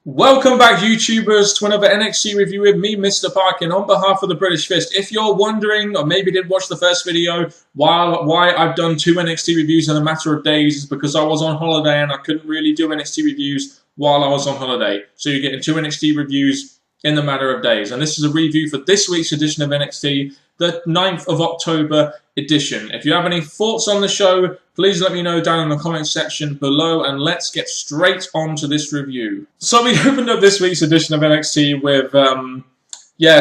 Welcome back, YouTubers, to another NXT review with me, Mr. Parkin, on behalf of the British Fist. If you're wondering, or maybe didn't watch the first video, why I've done 2 NXT reviews in a matter of days is because I was on holiday and I couldn't really do NXT reviews while I was on holiday. So you're getting 2 NXT reviews in the matter of days. And this is a review for this week's edition of NXT, the 9th of October edition. If you have any thoughts on the show, please let me know down in the comment section below, and let's get straight on to this review. So we opened up this week's edition of NXT with,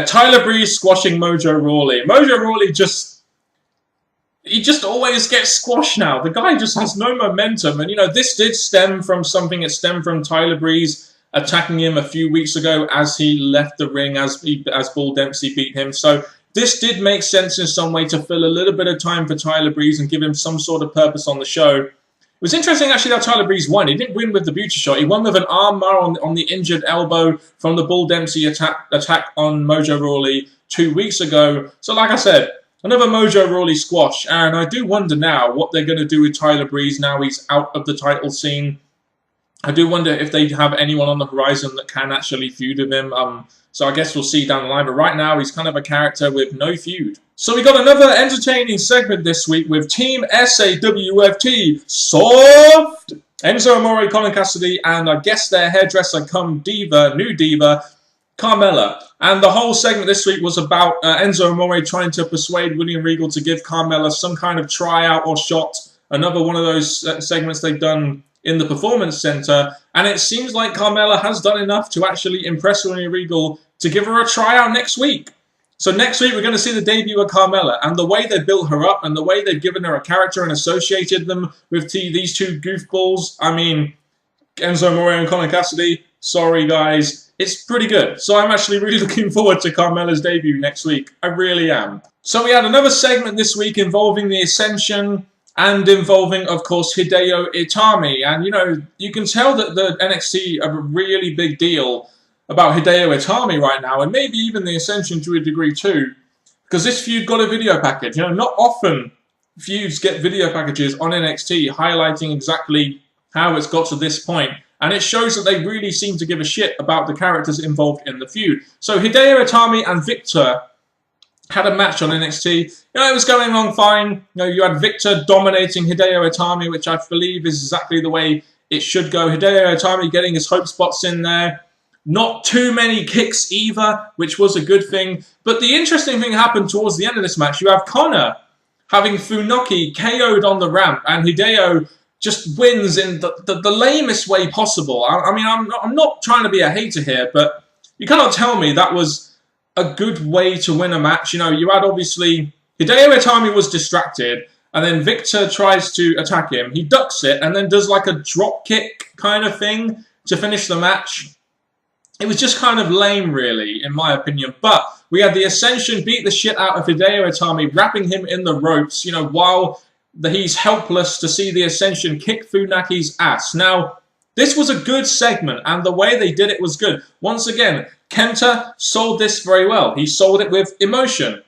Tyler Breeze squashing Mojo Rawley. Mojo Rawley he just always gets squashed now. The guy just has no momentum, and this did stem from something. It stemmed from Tyler Breeze attacking him a few weeks ago as he left the ring, as Bull Dempsey beat him. So this did make sense in some way to fill a little bit of time for Tyler Breeze and give him some sort of purpose on the show. It was interesting actually that Tyler Breeze won. He didn't win with the beauty shot. He won with an armbar on the injured elbow from the Bull Dempsey attack on Mojo Rawley 2 weeks ago. So like I said, another Mojo Rawley squash. And I do wonder now what they're going to do with Tyler Breeze now he's out of the title scene. I do wonder if they have anyone on the horizon that can actually feud with him. So I guess we'll see down the line. But right now, he's kind of a character with no feud. So we got another entertaining segment this week with Team SAWFT Soft, Enzo Amore, Colin Cassidy, and I guess their hairdresser come diva, new diva, Carmella. And the whole segment this week was about Enzo Amore trying to persuade William Regal to give Carmella some kind of tryout or shot. Another one of those segments they've done in the Performance Center, and it seems like Carmella has done enough to actually impress William Regal to give her a tryout next week. So next week we're going to see the debut of Carmella, and the way they built her up and the way they've given her a character and associated them with these two goofballs, I mean, Enzo Amore and Colin Cassidy, sorry guys, it's pretty good. So I'm actually really looking forward to Carmella's debut next week. I really am. So we had another segment this week involving the Ascension, and involving, of course, Hideo Itami. And, you can tell that the NXT have a really big deal about Hideo Itami right now, and maybe even the Ascension to a degree too, because this feud got a video package. Not often feuds get video packages on NXT highlighting exactly how it's got to this point, and it shows that they really seem to give a shit about the characters involved in the feud. So Hideo Itami and Victor had a match on NXT. It was going along fine. You had Victor dominating Hideo Itami, which I believe is exactly the way it should go. Hideo Itami getting his hope spots in there. Not too many kicks either, which was a good thing. But the interesting thing happened towards the end of this match. You have Connor having Funaki KO'd on the ramp, and Hideo just wins in the lamest way possible. I mean, I'm not trying to be a hater here, but you cannot tell me that was a good way to win a match. You had obviously Hideo Itami was distracted, and then Victor tries to attack him. He ducks it and then does like a drop kick kind of thing to finish the match. It was just kind of lame, really, in my opinion. But we had the Ascension beat the shit out of Hideo Itami, wrapping him in the ropes, while he's helpless to see the Ascension kick Funaki's ass. Now, this was a good segment, and the way they did it was good. Once again, Kenta sold this very well. He sold it with emotion.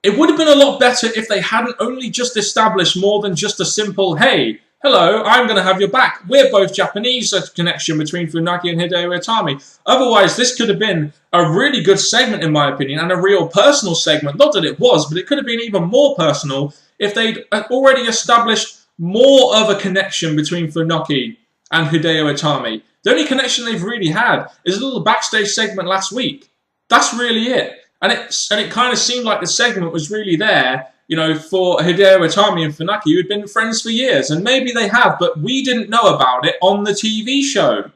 It would have been a lot better if they hadn't only just established more than just a simple, hey, hello, I'm going to have your back. We're both Japanese, a connection between Funaki and Hideo Itami. Otherwise, this could have been a really good segment, in my opinion, and a real personal segment. Not that it was, but it could have been even more personal if they'd already established more of a connection between Funaki and Hideo Itami. The only connection they've really had is a little backstage segment last week. That's really it. And it kind of seemed like the segment was really there, for Hideo Itami and Funaki, who had been friends for years. And maybe they have, but we didn't know about it on the TV show.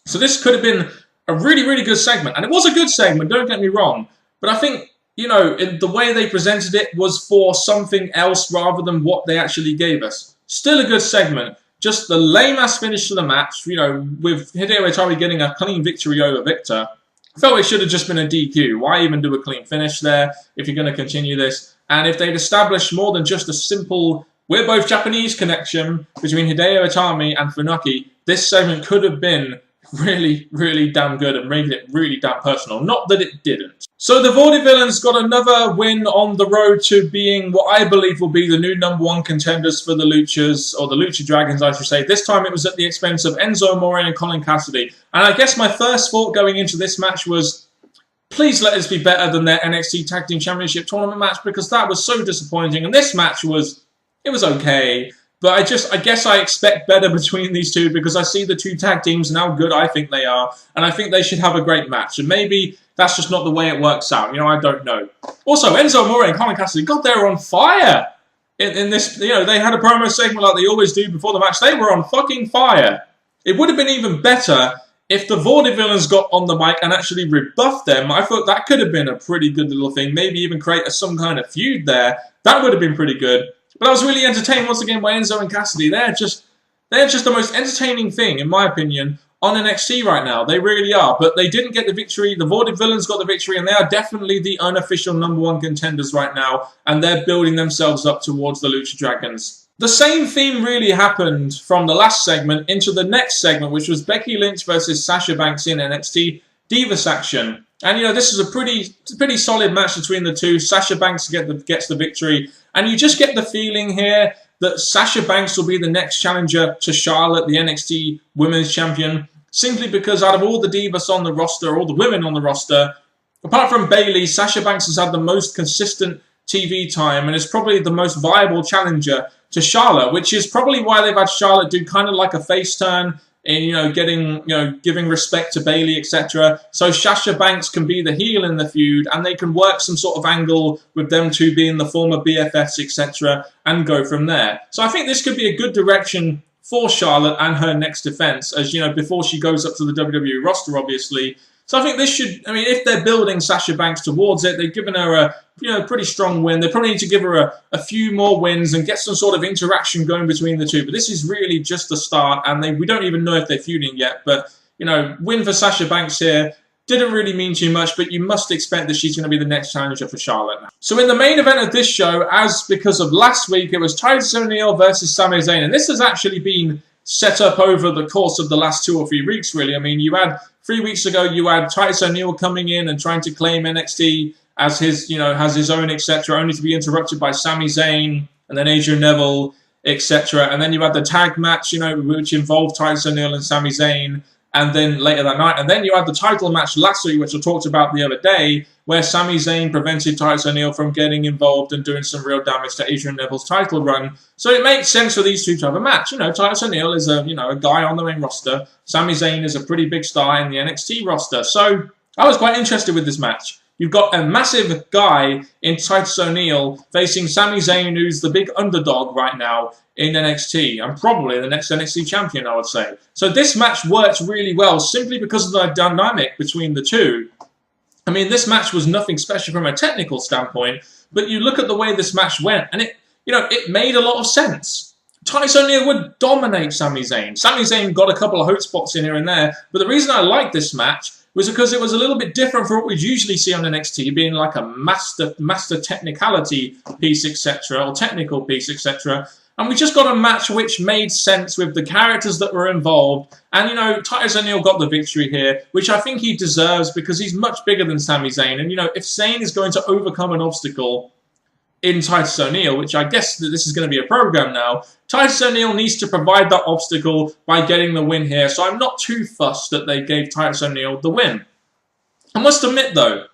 So this could have been a really, really good segment. And it was a good segment, don't get me wrong. But I think, in the way they presented it was for something else rather than what they actually gave us. Still a good segment. Just the lame-ass finish to the match, with Hideo Itami getting a clean victory over Victor. I felt it should have just been a DQ. Why even do a clean finish there if you're going to continue this? And if they'd established more than just a simple, we're both Japanese connection between Hideo Itami and Funaki, this segment could have been really, really damn good and made it really damn personal. Not that it didn't. So the Vaudevillains got another win on the road to being what I believe will be the new #1 contenders for the Luchas, or the Lucha Dragons, I should say. This time it was at the expense of Enzo Amore and Colin Cassidy. And I guess my first thought going into this match was, please let us be better than their NXT Tag Team Championship tournament match, because that was so disappointing. And this match was okay. But I guess I expect better between these two, because I see the two tag teams and how good I think they are. And I think they should have a great match. And maybe that's just not the way it works out. You know, I don't know. Also, Enzo Amore and Colin Cassidy, God, they were on fire in this. You know, they had a promo segment like they always do before the match. They were on fucking fire. It would have been even better if the Vaudevillains got on the mic and actually rebuffed them. I thought that could have been a pretty good little thing. Maybe even create some kind of feud there. That would have been pretty good. But I was really entertained once again by Enzo and Cassidy. They're just the most entertaining thing, in my opinion, on NXT right now. They really are. But they didn't get the victory. The Vaudevillains got the victory, and they are definitely the unofficial #1 contenders right now. And they're building themselves up towards the Lucha Dragons. The same theme really happened from the last segment into the next segment, which was Becky Lynch versus Sasha Banks in NXT Divas Action. And, you know, this is a pretty solid match between the two. Sasha Banks gets the victory. And you just get the feeling here that Sasha Banks will be the next challenger to Charlotte, the NXT Women's Champion, simply because out of all the divas on the roster, all the women on the roster, apart from Bayley, Sasha Banks has had the most consistent TV time and is probably the most viable challenger to Charlotte, which is probably why they've had Charlotte do kind of like a face turn in, you know, giving respect to Bayley, etc. So Sasha Banks can be the heel in the feud, and they can work some sort of angle with them two being the former BFFs, etc., and go from there. So I think this could be a good direction for Charlotte and her next defense, as you know, before she goes up to the WWE roster, obviously. So I think this should, I mean, if they're building Sasha Banks towards it, they've given her a, you know, pretty strong win. They probably need to give her a few more wins and get some sort of interaction going between the two. But this is really just the start, and we don't even know if they're feuding yet. But, you know, win for Sasha Banks here didn't really mean too much, but you must expect that she's going to be the next challenger for Charlotte now. So in the main event of this show, as because of last week, it was Titus O'Neil versus Sami Zayn. And this has actually been set up over the course of the last 2 or 3 weeks, really. I mean, you had 3 weeks ago, you had Titus O'Neil coming in and trying to claim NXT as his, you know, has his own, etc., only to be interrupted by Sami Zayn and then Adrian Neville, etc. And then you had the tag match, you know, which involved Titus O'Neil and Sami Zayn, and then later that night. And then you had the title match last week, which I talked about the other day, where Sami Zayn prevented Titus O'Neil from getting involved and doing some real damage to Adrian Neville's title run. So it makes sense for these two to have a match. You know, Titus O'Neil is a guy on the main roster. Sami Zayn is a pretty big star in the NXT roster. So I was quite interested with this match. You've got a massive guy in Titus O'Neil facing Sami Zayn, who's the big underdog right now in NXT, and probably the next NXT champion, I would say. So this match worked really well simply because of the dynamic between the two. I mean, this match was nothing special from a technical standpoint, but you look at the way this match went, and it made a lot of sense. Titus O'Neil would dominate Sami Zayn. Sami Zayn got a couple of hot spots in here and there, but the reason I liked this match was because it was a little bit different from what we usually see on NXT, being like a master technicality piece, etc., or technical piece, etc. And we just got a match which made sense with the characters that were involved. And, you know, Titus O'Neil got the victory here, which I think he deserves because he's much bigger than Sami Zayn. And, you know, if Zayn is going to overcome an obstacle in Titus O'Neil, which I guess that this is going to be a program now, Titus O'Neil needs to provide that obstacle by getting the win here. So I'm not too fussed that they gave Titus O'Neil the win. I must admit, though,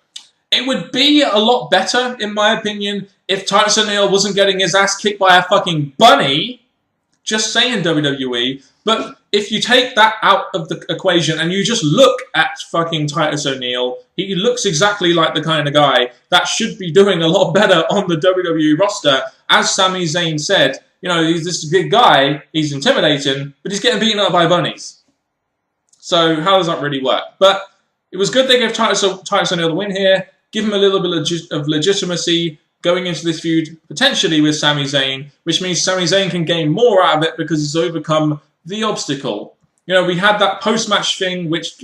it would be a lot better, in my opinion, if Titus O'Neil wasn't getting his ass kicked by a fucking bunny. Just saying, WWE. But if you take that out of the equation and you just look at fucking Titus O'Neil, he looks exactly like the kind of guy that should be doing a lot better on the WWE roster. As Sami Zayn said, you know, he's this big guy, he's intimidating, but he's getting beaten up by bunnies. So how does that really work? But it was good they gave Titus O'Neil the win here, give him a little bit of legitimacy going into this feud, potentially with Sami Zayn, which means Sami Zayn can gain more out of it because he's overcome the obstacle. You know, we had that post-match thing, which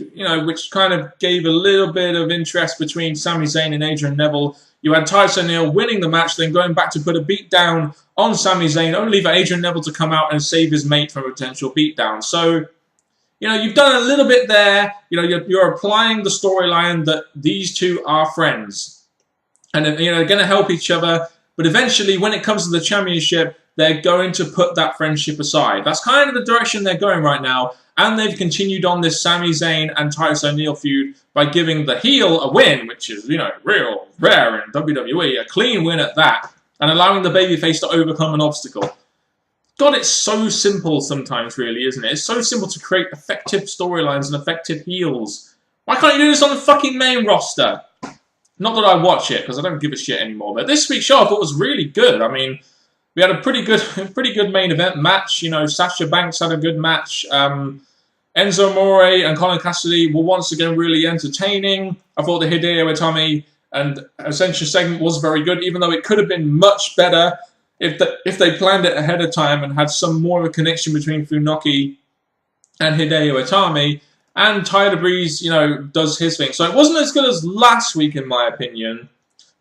kind of gave a little bit of interest between Sami Zayn and Adrian Neville. You had Titus O'Neil winning the match, then going back to put a beat down on Sami Zayn, only for Adrian Neville to come out and save his mate from a potential beatdown. So, you know, you've done a little bit there. You know, you're applying the storyline that these two are friends, and you know, they're going to help each other. But eventually, when it comes to the championship, they're going to put that friendship aside. That's kind of the direction they're going right now. And they've continued on this Sami Zayn and Titus O'Neil feud by giving the heel a win, which is, you know, real rare in WWE, a clean win at that, and allowing the babyface to overcome an obstacle. God, it's so simple sometimes, really, isn't it? It's so simple to create effective storylines and effective heels. Why can't you do this on the fucking main roster? Not that I watch it, because I don't give a shit anymore. But this week's show I thought was really good. I mean, we had a pretty good main event match. You know, Sasha Banks had a good match. Enzo Amore and Colin Cassidy were once again really entertaining. I thought the Hideo Itami and Ascension segment was very good, even though it could have been much better if they planned it ahead of time and had some more of a connection between Funaki and Hideo Itami. And Tyler Breeze, you know, does his thing. So it wasn't as good as last week, in my opinion.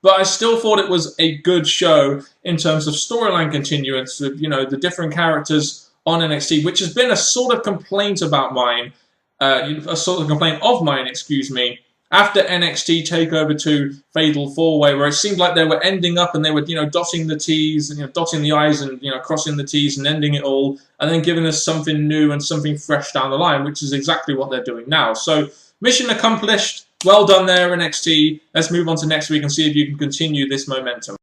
But I still thought it was a good show in terms of storyline continuance of, you know, the different characters on NXT, which has been a sort of complaint about mine, excuse me, after NXT Takeover 2 Fatal 4-Way, where it seemed like they were ending up and they were, you know, dotting the T's and, you know, dotting the I's and, you know, crossing the T's and ending it all, and then giving us something new and something fresh down the line, which is exactly what they're doing now. So, mission accomplished. Well done there, NXT. Let's move on to next week and see if you can continue this momentum.